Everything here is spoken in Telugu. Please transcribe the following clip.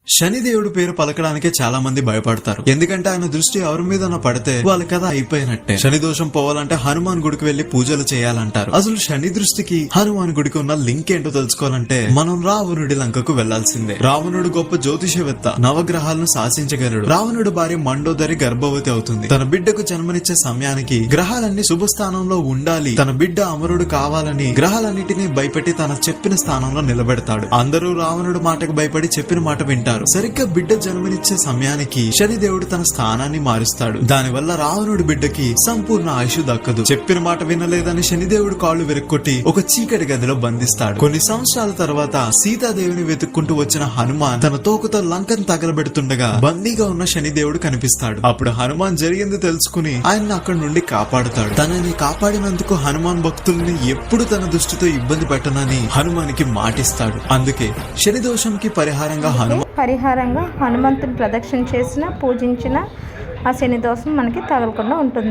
శనిదేవుడు పేరు పలకడానికే చాలా మంది భయపడతారు. ఎందుకంటే ఆయన దృష్టి ఎవరి మీద పడితే వాళ్ళ కథ అయిపోయినట్టే. శని దోషం పోవాలంటే హనుమాన్ గుడికి వెళ్లి పూజలు చేయాలంటారు. అసలు శని దృష్టికి హనుమాన్ గుడికి ఉన్న లింక్ ఏంటో తెలుసుకోవాలంటే మనం రావణుడి లంకకు వెళ్లాల్సిందే. రావణుడు గొప్ప జ్యోతిషవేత్త, నవగ్రహాలను శాసించగలడు. రావణుడు భార్య మండోదరి గర్భవతి అవుతుంది. తన బిడ్డకు జన్మనిచ్చే సమయానికి గ్రహాలన్నీ శుభస్థానంలో ఉండాలి, తన బిడ్డ అమరుడు కావాలని గ్రహాలన్నిటినీ భయపెట్టి తన చెప్పిన స్థానంలో నిలబెడతాడు. అందరూ రావణుడు మాటకు భయపడి చెప్పిన మాట వింటారు. సరిగ్గా బిడ్డ జన్మనిచ్చే సమయానికి శనిదేవుడు తన స్థానాన్ని మారుస్తాడు. దానివల్ల రావణుడి బిడ్డకి సంపూర్ణ ఆయుష్ దక్కదు. చెప్పిన మాట వినలేదని శనిదేవుడు కాళ్లు వెరక్కొట్టి ఒక చీకటి గదిలో బంధిస్తాడు. కొన్ని సంవత్సరాల తర్వాత సీతాదేవిని వెతుక్కుంటూ వచ్చిన హనుమాన్ తన తోకతో లంకను తగలబెడుతుండగా బందీగా ఉన్న శనిదేవుడు కనిపిస్తాడు. అప్పుడు హనుమాన్ జరిగింది తెలుసుకుని ఆయన్ని అక్కడి నుండి కాపాడుతాడు. తనని కాపాడినందుకు హనుమాన్ భక్తుల్ని ఎప్పుడు తన దృష్టితో ఇబ్బంది పెట్టనని హనుమానికి మాటిస్తాడు. అందుకే శని దోషంకి పరిహారంగా హనుమంతుని ప్రదక్షిణ చేసిన పూజించిన ఆ శని దోషం మనకి తగలకుండా ఉంటుంది.